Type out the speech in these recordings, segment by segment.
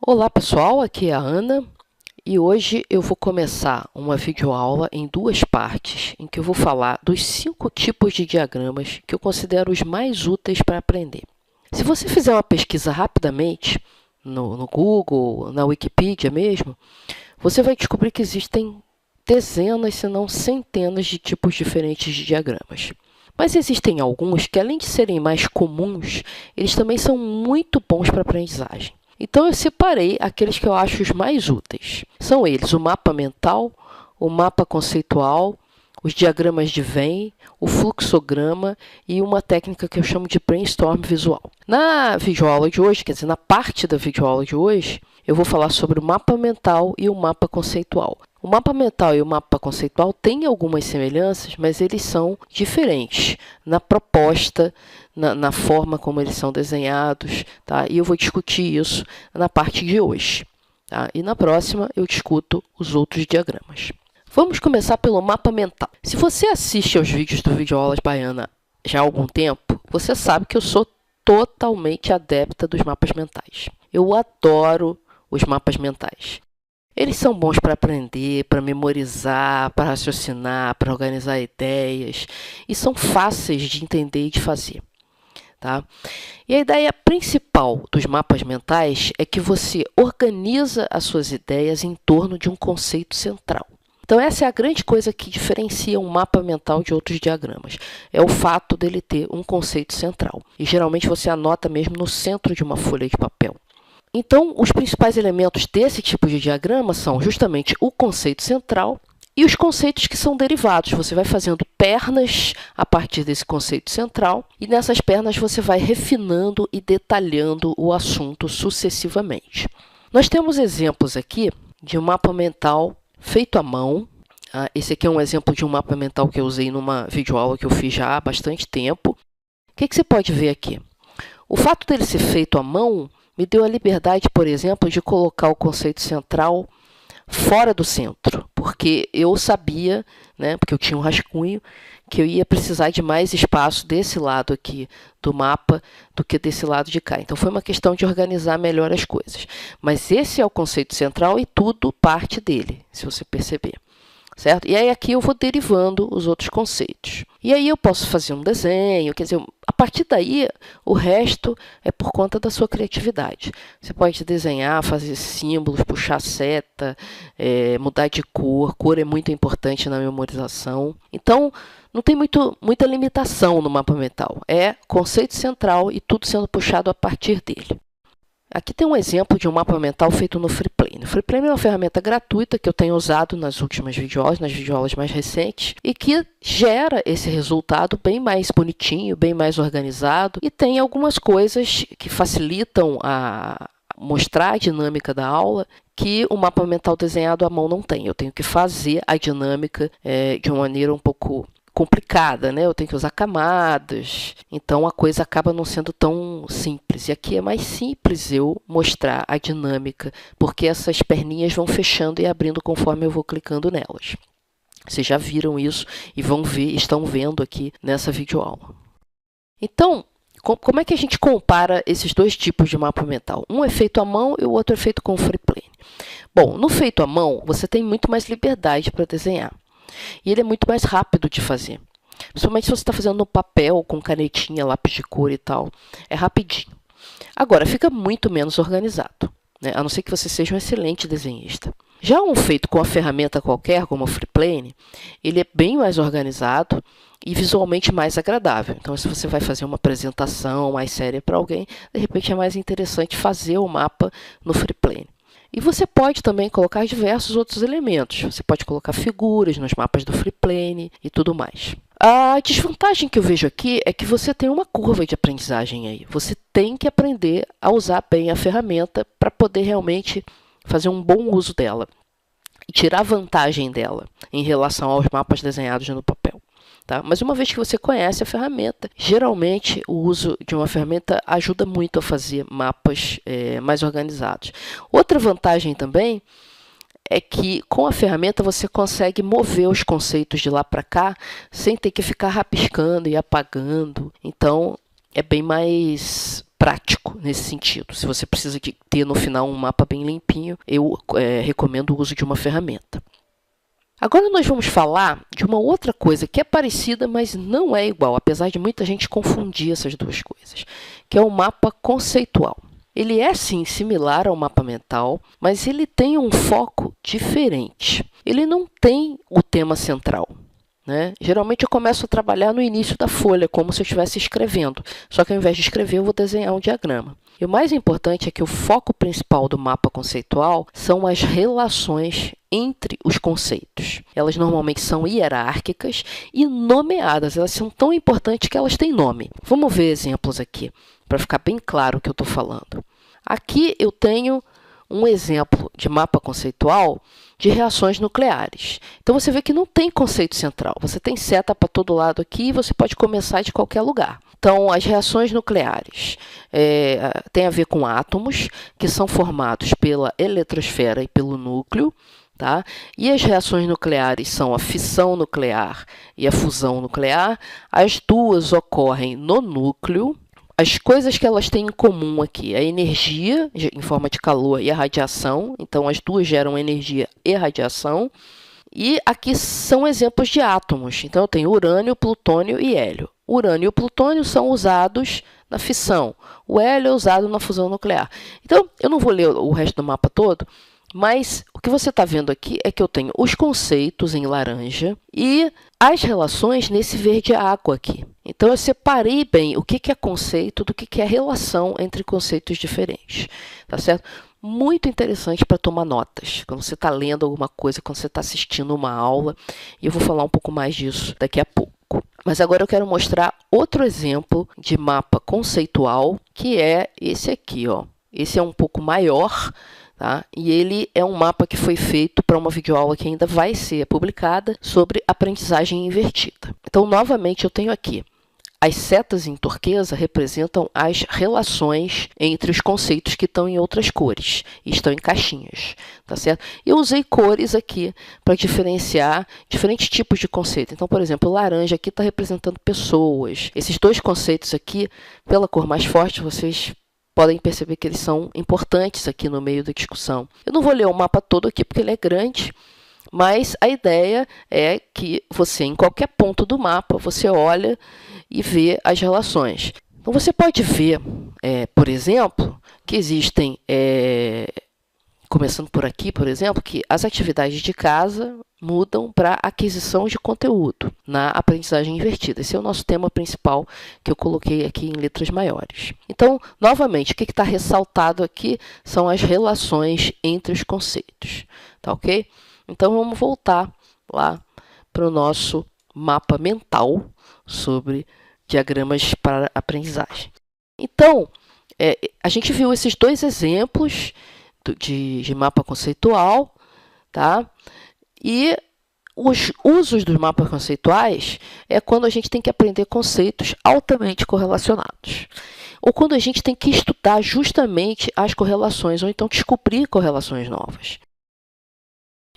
Olá pessoal, aqui é a Ana e hoje eu vou começar uma videoaula em duas partes, em que eu vou falar dos 5 tipos de diagramas que eu considero os mais úteis para aprender. Se você fizer uma pesquisa rapidamente no Google, na Wikipedia mesmo, você vai descobrir que existem dezenas, se não centenas de tipos diferentes de diagramas. Mas existem alguns que, além de serem mais comuns, eles também são muito bons para aprendizagem. Então, eu separei aqueles que eu acho os mais úteis. São eles o mapa mental, o mapa conceitual, os diagramas de Venn, o fluxograma e uma técnica que eu chamo de brainstorm visual. Na videoaula de hoje, quer dizer, na parte da videoaula de hoje, eu vou falar sobre o mapa mental e o mapa conceitual. O mapa mental e o mapa conceitual têm algumas semelhanças, mas eles são diferentes na proposta, na forma como eles são desenhados, tá? E eu vou discutir isso na parte de hoje, tá? E na próxima eu discuto os outros diagramas. Vamos começar pelo mapa mental. Se você assiste aos vídeos do Videoaulas Baiana já há algum tempo, você sabe que eu sou totalmente adepta dos mapas mentais. Eu adoro os mapas mentais. Eles são bons para aprender, para memorizar, para raciocinar, para organizar ideias e são fáceis de entender e de fazer. Tá? E a ideia principal dos mapas mentais é que você organiza as suas ideias em torno de um conceito central. Então, essa é a grande coisa que diferencia um mapa mental de outros diagramas. É o fato dele ter um conceito central. E geralmente você anota mesmo no centro de uma folha de papel. Então, os principais elementos desse tipo de diagrama são justamente o conceito central e os conceitos que são derivados. Você vai fazendo pernas a partir desse conceito central e nessas pernas você vai refinando e detalhando o assunto sucessivamente. Nós temos exemplos aqui de um mapa mental feito à mão. Esse aqui é um exemplo de um mapa mental que eu usei numa videoaula que eu fiz já há bastante tempo. O que você pode ver aqui? O fato dele ser feito à mão me deu a liberdade, por exemplo, de colocar o conceito central fora do centro, porque eu sabia, porque eu tinha um rascunho, que eu ia precisar de mais espaço desse lado aqui do mapa do que desse lado de cá. Então, foi uma questão de organizar melhor as coisas. Mas esse é o conceito central e tudo parte dele, se você perceber. Certo? E aí aqui eu vou derivando os outros conceitos. E aí eu posso fazer um desenho, quer dizer, a partir daí o resto é por conta da sua criatividade. Você pode desenhar, fazer símbolos, puxar seta, mudar de cor. Cor é muito importante na memorização. Então, não tem muita limitação no mapa mental. É conceito central e tudo sendo puxado a partir dele. Aqui tem um exemplo de um mapa mental feito no Freeplane. O Freeplane é uma ferramenta gratuita que eu tenho usado nas últimas videoaulas, nas videoaulas mais recentes, e que gera esse resultado bem mais bonitinho, bem mais organizado, e tem algumas coisas que facilitam a mostrar a dinâmica da aula que o mapa mental desenhado à mão não tem. Eu tenho que fazer a dinâmica de uma maneira um pouco complicada, Eu tenho que usar camadas, então a coisa acaba não sendo tão simples. E aqui é mais simples eu mostrar a dinâmica, porque essas perninhas vão fechando e abrindo conforme eu vou clicando nelas. Vocês já viram isso e estão vendo aqui nessa videoaula. Então, como é que a gente compara esses dois tipos de mapa mental? Um é feito à mão e o outro é feito com o Freeplane. Bom, no feito à mão, você tem muito mais liberdade para desenhar. E ele é muito mais rápido de fazer. Principalmente se você está fazendo no papel, com canetinha, lápis de cor e tal. É rapidinho. Agora, fica muito menos organizado, a não ser que você seja um excelente desenhista. Já um feito com uma ferramenta qualquer, como o Freeplane, ele é bem mais organizado e visualmente mais agradável. Então, se você vai fazer uma apresentação mais séria para alguém, de repente é mais interessante fazer o mapa no Freeplane. E você pode também colocar diversos outros elementos. Você pode colocar figuras nos mapas do Freeplane e tudo mais. A desvantagem que eu vejo aqui é que você tem uma curva de aprendizagem aí. Você tem que aprender a usar bem a ferramenta para poder realmente fazer um bom uso dela e tirar vantagem dela em relação aos mapas desenhados no papel. Tá? Mas uma vez que você conhece a ferramenta, geralmente o uso de uma ferramenta ajuda muito a fazer mapas mais organizados. Outra vantagem também é que com a ferramenta você consegue mover os conceitos de lá para cá sem ter que ficar rabiscando e apagando. Então é bem mais prático nesse sentido. Se você precisa ter no final um mapa bem limpinho, eu recomendo o uso de uma ferramenta. Agora nós vamos falar de uma outra coisa que é parecida, mas não é igual, apesar de muita gente confundir essas duas coisas, que é o mapa conceitual. Ele é, sim, similar ao mapa mental, mas ele tem um foco diferente. Ele não tem o tema central, né? Geralmente eu começo a trabalhar no início da folha, como se eu estivesse escrevendo, só que ao invés de escrever eu vou desenhar um diagrama. E o mais importante é que o foco principal do mapa conceitual são as relações entre os conceitos. Elas normalmente são hierárquicas e nomeadas. Elas são tão importantes que elas têm nome. Vamos ver exemplos aqui, para ficar bem claro o que eu estou falando. Aqui eu tenho um exemplo de mapa conceitual de reações nucleares. Então, você vê que não tem conceito central. Você tem seta para todo lado aqui e você pode começar de qualquer lugar. Então, as reações nucleares têm a ver com átomos que são formados pela eletrosfera e pelo núcleo. Tá? E as reações nucleares são a fissão nuclear e a fusão nuclear. As duas ocorrem no núcleo. As coisas que elas têm em comum aqui, a energia em forma de calor e a radiação. Então, as duas geram energia e radiação. E aqui são exemplos de átomos. Então, eu tenho urânio, plutônio e hélio. O urânio e o plutônio são usados na fissão. O hélio é usado na fusão nuclear. Então, eu não vou ler o resto do mapa todo, mas o que você está vendo aqui é que eu tenho os conceitos em laranja e as relações nesse verde água aqui. Então, eu separei bem o que é conceito do que é relação entre conceitos diferentes. Tá certo? Muito interessante para tomar notas, quando você está lendo alguma coisa, quando você está assistindo uma aula. E eu vou falar um pouco mais disso daqui a pouco. Mas agora eu quero mostrar outro exemplo de mapa conceitual, que é esse aqui, ó. Esse é um pouco maior. Tá? E ele é um mapa que foi feito para uma videoaula que ainda vai ser publicada sobre aprendizagem invertida. Então, novamente, eu tenho aqui as setas em turquesa representam as relações entre os conceitos que estão em outras cores e estão em caixinhas, tá certo? Eu usei cores aqui para diferenciar diferentes tipos de conceito. Então, por exemplo, o laranja aqui está representando pessoas. Esses dois conceitos aqui, pela cor mais forte, vocês podem perceber que eles são importantes aqui no meio da discussão. Eu não vou ler o mapa todo aqui porque ele é grande, mas a ideia é que você, em qualquer ponto do mapa, você olha e vê as relações. Então, você pode ver, por exemplo, que existem, começando por aqui, por exemplo, que as atividades de casa mudam para aquisição de conteúdo na aprendizagem invertida. Esse é o nosso tema principal que eu coloquei aqui em letras maiores. Então, novamente, o que está ressaltado aqui são as relações entre os conceitos. Tá ok? Então, vamos voltar lá para o nosso mapa mental sobre diagramas para aprendizagem. Então, a gente viu esses dois exemplos de mapa conceitual, tá? E os usos dos mapas conceituais é quando a gente tem que aprender conceitos altamente correlacionados. Ou quando a gente tem que estudar justamente as correlações, ou então descobrir correlações novas.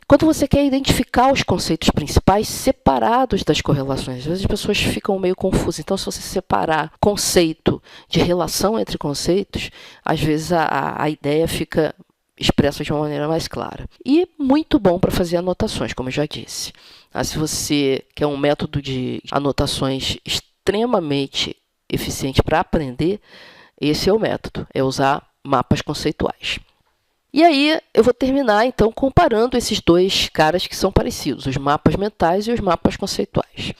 Quando você quer identificar os conceitos principais separados das correlações, às vezes as pessoas ficam meio confusas. Então, se você separar conceito de relação entre conceitos, às vezes a ideia fica expressa de uma maneira mais clara. E muito bom para fazer anotações, como eu já disse. Se você quer um método de anotações extremamente eficiente para aprender, esse é o método, é usar mapas conceituais. E aí, eu vou terminar, então, comparando esses dois caras que são parecidos, os mapas mentais e os mapas conceituais.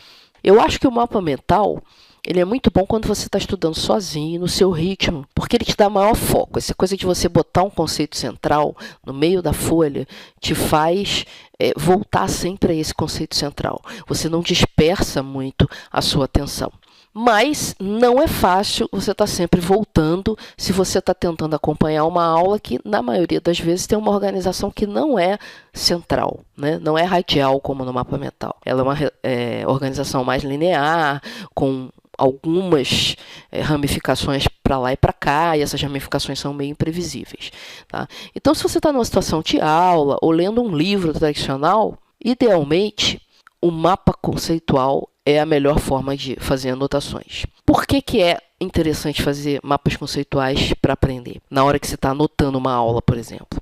Eu acho que o mapa mental, ele é muito bom quando você está estudando sozinho, no seu ritmo, porque ele te dá maior foco. Essa coisa de você botar um conceito central no meio da folha te faz voltar sempre a esse conceito central. Você não dispersa muito a sua atenção. Mas não é fácil você estar sempre voltando se você está tentando acompanhar uma aula que, na maioria das vezes, tem uma organização que não é central, né? Não é radial como no mapa mental. Ela é uma organização mais linear, com algumas ramificações para lá e para cá, e essas ramificações são meio imprevisíveis. Tá? Então, se você está numa situação de aula ou lendo um livro tradicional, idealmente, o mapa conceitual é a melhor forma de fazer anotações. Por que é interessante fazer mapas conceituais para aprender, na hora que você está anotando uma aula, por exemplo.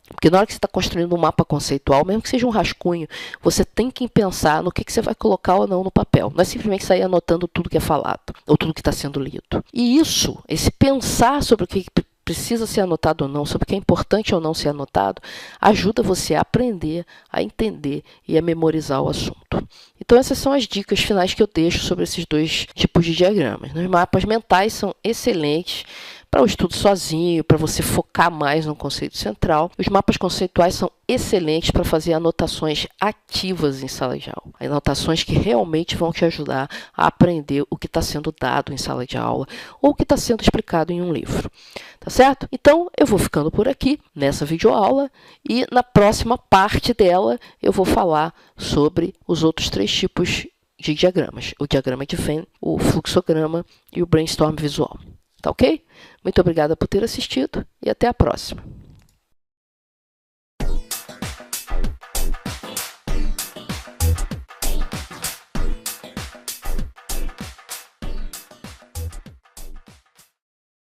Porque na hora que você está construindo um mapa conceitual, mesmo que seja um rascunho, você tem que pensar no que você vai colocar ou não no papel. Não é simplesmente sair anotando tudo que é falado, ou tudo que está sendo lido. E isso, esse pensar sobre o que precisa ser anotado ou não, sobre o que é importante ou não ser anotado, ajuda você a aprender, a entender e a memorizar o assunto. Então, essas são as dicas finais que eu deixo sobre esses dois tipos de diagramas. Os mapas mentais são excelentes para o estudo sozinho, para você focar mais no conceito central. Os mapas conceituais são excelentes para fazer anotações ativas em sala de aula. Anotações que realmente vão te ajudar a aprender o que está sendo dado em sala de aula ou o que está sendo explicado em um livro. Tá certo? Então, eu vou ficando por aqui nessa videoaula e na próxima parte dela eu vou falar sobre os outros 3 tipos de diagramas. O diagrama de Venn, o fluxograma e o brainstorm visual. Tá ok? Muito obrigada por ter assistido e até a próxima.